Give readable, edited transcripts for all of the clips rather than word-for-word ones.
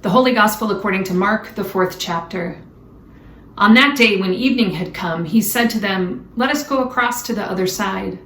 The Holy Gospel according to Mark, the 4th chapter. On that day when evening had come, he said to them, "Let us go across to the other side."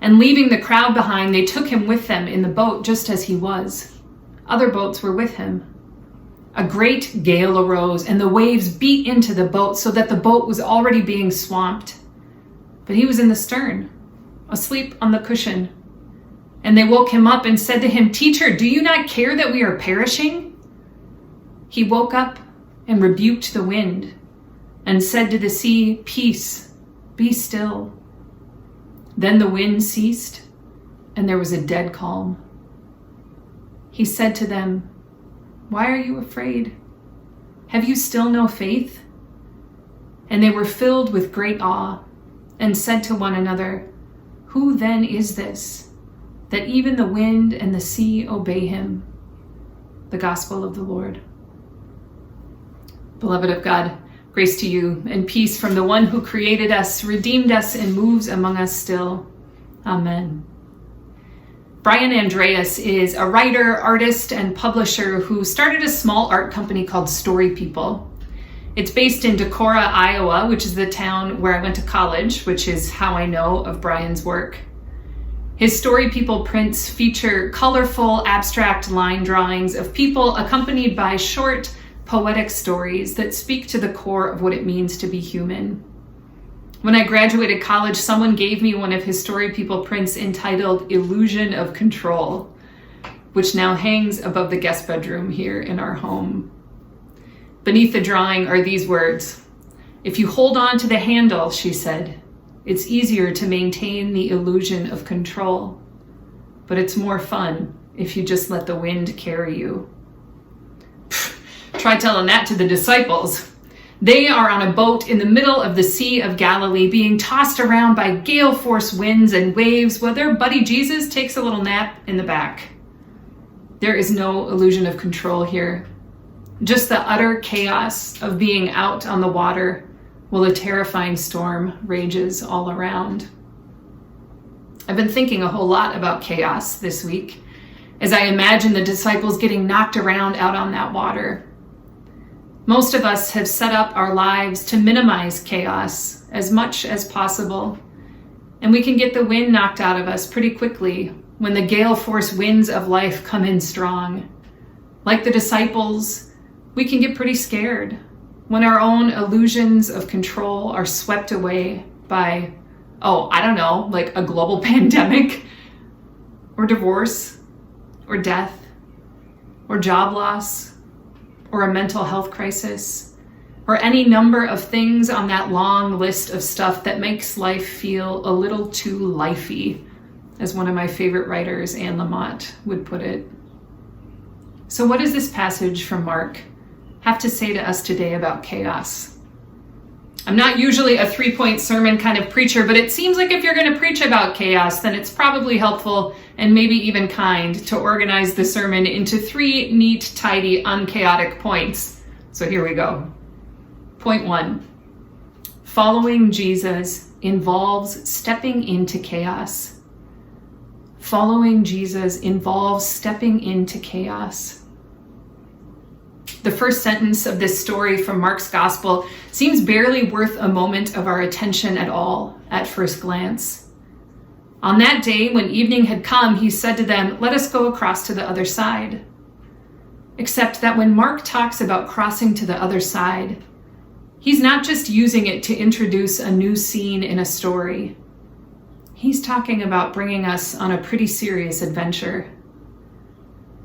And leaving the crowd behind, they took him with them in the boat just as he was. Other boats were with him. A great gale arose, and the waves beat into the boat so that the boat was already being swamped. But he was in the stern, asleep on the cushion. And they woke him up and said to him, "Teacher, do you not care that we are perishing?" He woke up and rebuked the wind and said to the sea, "Peace, be still." Then the wind ceased and there was a dead calm. He said to them, "Why are you afraid? Have you still no faith?" And they were filled with great awe and said to one another, "Who then is this, that even the wind and the sea obey him?" The Gospel of the Lord. Beloved of God, grace to you and peace from the one who created us, redeemed us, and moves among us still. Amen. Brian Andreas is a writer, artist, and publisher who started a small art company called Story People. It's based in Decorah, Iowa, which is the town where I went to college, which is how I know of Brian's work. His Story People prints feature colorful, abstract line drawings of people accompanied by short, poetic stories that speak to the core of what it means to be human. When I graduated college, someone gave me one of his Story People prints entitled "Illusion of Control," which now hangs above the guest bedroom here in our home. Beneath the drawing are these words: "If you hold on to the handle," she said, "it's easier to maintain the illusion of control. But it's more fun if you just let the wind carry you." Try telling that to the disciples. They are on a boat in the middle of the Sea of Galilee, being tossed around by gale force winds and waves while their buddy Jesus takes a little nap in the back. There is no illusion of control here, just the utter chaos of being out on the water while a terrifying storm rages all around. I've been thinking a whole lot about chaos this week as I imagine the disciples getting knocked around out on that water. Most of us have set up our lives to minimize chaos as much as possible, and we can get the wind knocked out of us pretty quickly when the gale force winds of life come in strong. Like the disciples, we can get pretty scared when our own illusions of control are swept away by, like a global pandemic, or divorce, or death, or job loss, or a mental health crisis, or any number of things on that long list of stuff that makes life feel a little too lifey, as one of my favorite writers, Anne Lamott, would put it. So what does this passage from Mark have to say to us today about chaos? I'm not usually a 3-point sermon kind of preacher, but it seems like if you're going to preach about chaos, then it's probably helpful and maybe even kind to organize the sermon into 3 neat, tidy, unchaotic points. So here we go. Point 1. Following Jesus involves stepping into chaos. Following Jesus involves stepping into chaos. The first sentence of this story from Mark's Gospel seems barely worth a moment of our attention at all at first glance. On that day, when evening had come, he said to them, "Let us go across to the other side." Except that when Mark talks about crossing to the other side, he's not just using it to introduce a new scene in a story. He's talking about bringing us on a pretty serious adventure.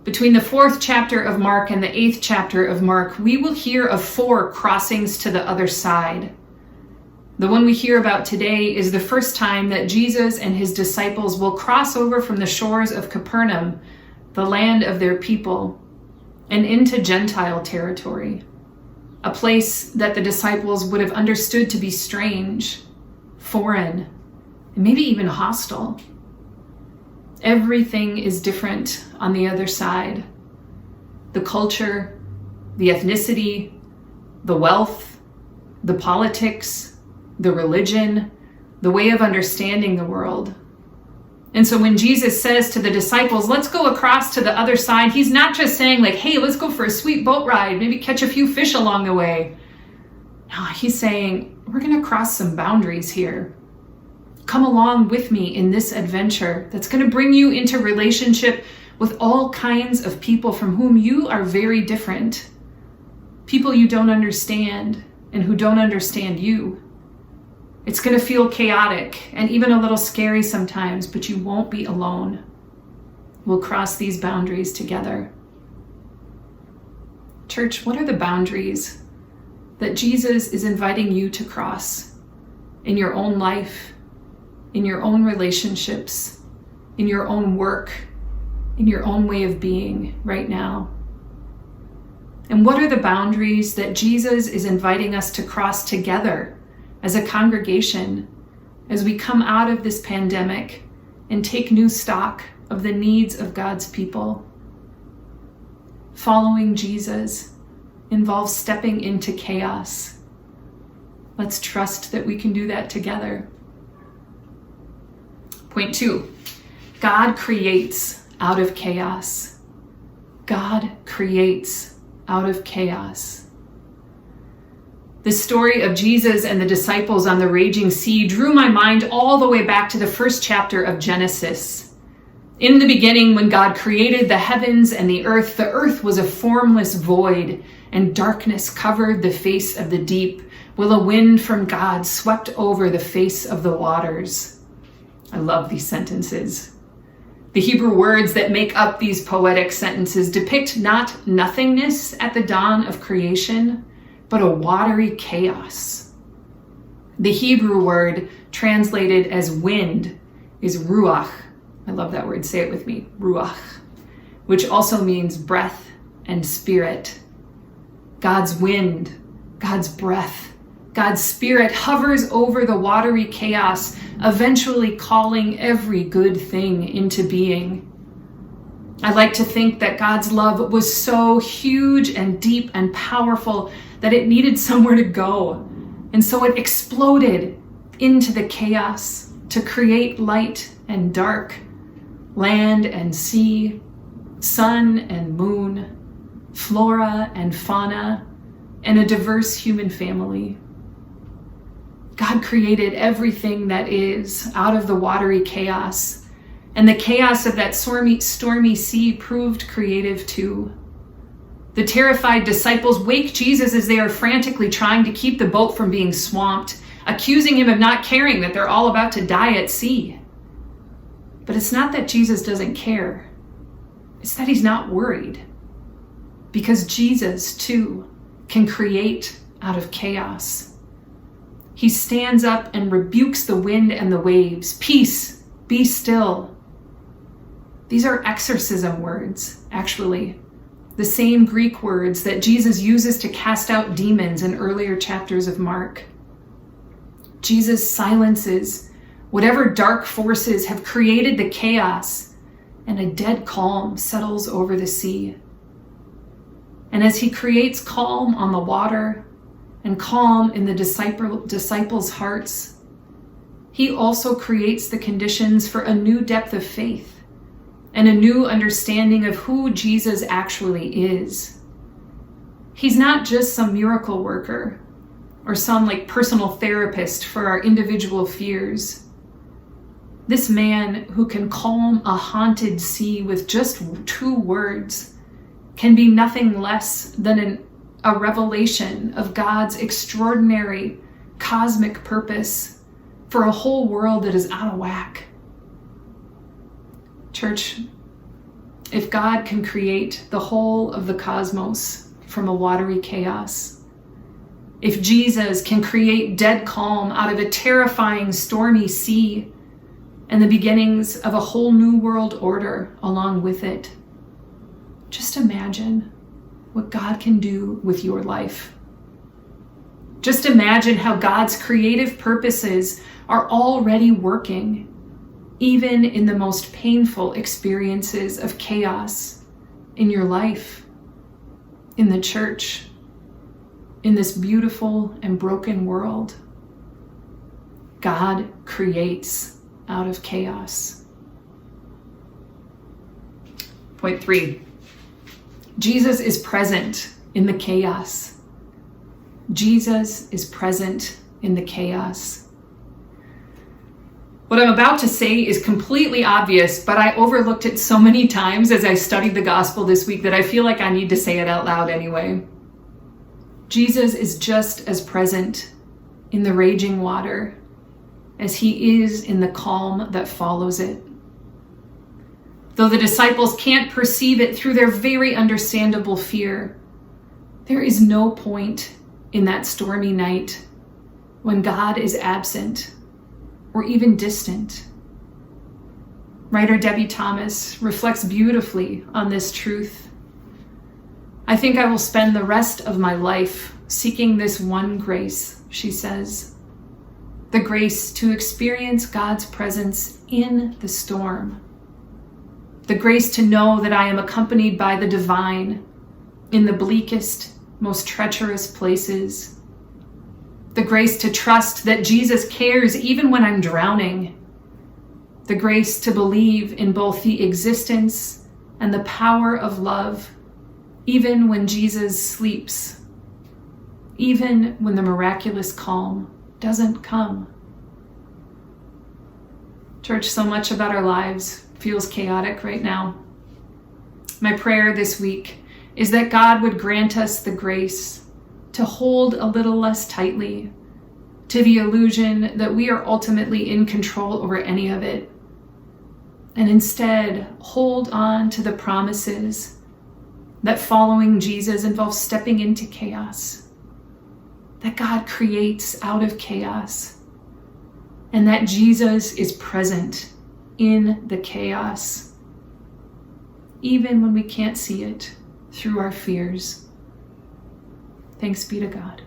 Between the 4th chapter of Mark and the 8th chapter of Mark, we will hear of 4 crossings to the other side. The one we hear about today is the first time that Jesus and his disciples will cross over from the shores of Capernaum, the land of their people, and into Gentile territory, a place that the disciples would have understood to be strange, foreign, and maybe even hostile. Everything is different on the other side. The culture, the ethnicity, the wealth, the politics, the religion, the way of understanding the world. And so when Jesus says to the disciples, let's go across to the other side, he's not just saying like, hey, let's go for a sweet boat ride, maybe catch a few fish along the way. No, he's saying, we're going to cross some boundaries here. Come along with me in this adventure that's going to bring you into relationship with all kinds of people from whom you are very different. People you don't understand and who don't understand you. It's going to feel chaotic and even a little scary sometimes, but you won't be alone. We'll cross these boundaries together. Church, what are the boundaries that Jesus is inviting you to cross in your own life, in your own relationships, in your own work, in your own way of being right now? And what are the boundaries that Jesus is inviting us to cross together as a congregation as we come out of this pandemic and take new stock of the needs of God's people? Following Jesus involves stepping into chaos. Let's trust that we can do that together. Point 2, God creates out of chaos. God creates out of chaos. The story of Jesus and the disciples on the raging sea drew my mind all the way back to the first chapter of Genesis. In the beginning, when God created the heavens and the earth was a formless void, and darkness covered the face of the deep, while a wind from God swept over the face of the waters. I love these sentences. The Hebrew words that make up these poetic sentences depict not nothingness at the dawn of creation, but a watery chaos. The Hebrew word translated as wind is ruach. I love that word. Say it with me, ruach, which also means breath and spirit. God's wind, God's breath, God's spirit hovers over the watery chaos, eventually calling every good thing into being. I like to think that God's love was so huge and deep and powerful that it needed somewhere to go. And so it exploded into the chaos to create light and dark, land and sea, sun and moon, flora and fauna, and a diverse human family. God created everything that is out of the watery chaos, and the chaos of that stormy sea proved creative too. The terrified disciples wake Jesus as they are frantically trying to keep the boat from being swamped, accusing him of not caring that they're all about to die at sea. But it's not that Jesus doesn't care. It's that he's not worried. Because Jesus, too, can create out of chaos. He stands up and rebukes the wind and the waves. Peace, be still. These are exorcism words, actually. The same Greek words that Jesus uses to cast out demons in earlier chapters of Mark. Jesus silences whatever dark forces have created the chaos, and a dead calm settles over the sea. And as he creates calm on the water and calm in the disciples' hearts, he also creates the conditions for a new depth of faith and a new understanding of who Jesus actually is. He's not just some miracle worker or some personal therapist for our individual fears. This man who can calm a haunted sea with just 2 words can be nothing less than a revelation of God's extraordinary cosmic purpose for a whole world that is out of whack. Church, if God can create the whole of the cosmos from a watery chaos, if Jesus can create dead calm out of a terrifying stormy sea and the beginnings of a whole new world order along with it, just imagine what God can do with your life. Just imagine how God's creative purposes are already working, even in the most painful experiences of chaos in your life, in the church, in this beautiful and broken world. God creates out of chaos. Point 3. Jesus is present in the chaos. Jesus is present in the chaos. What I'm about to say is completely obvious, but I overlooked it so many times as I studied the gospel this week that I feel like I need to say it out loud anyway. Jesus is just as present in the raging water as he is in the calm that follows it. Though the disciples can't perceive it through their very understandable fear, there is no point in that stormy night when God is absent or even distant. Writer Debbie Thomas reflects beautifully on this truth. I think I will spend the rest of my life seeking this one grace, she says. The grace to experience God's presence in the storm. The grace to know that I am accompanied by the divine in the bleakest, most treacherous places. The grace to trust that Jesus cares even when I'm drowning. The grace to believe in both the existence and the power of love, even when Jesus sleeps, even when the miraculous calm doesn't come. Church, so much about our lives feels chaotic right now. My prayer this week is that God would grant us the grace to hold a little less tightly to the illusion that we are ultimately in control over any of it, and instead hold on to the promises that following Jesus involves stepping into chaos, that God creates out of chaos, and that Jesus is present in the chaos, even when we can't see it through our fears. Thanks be to God.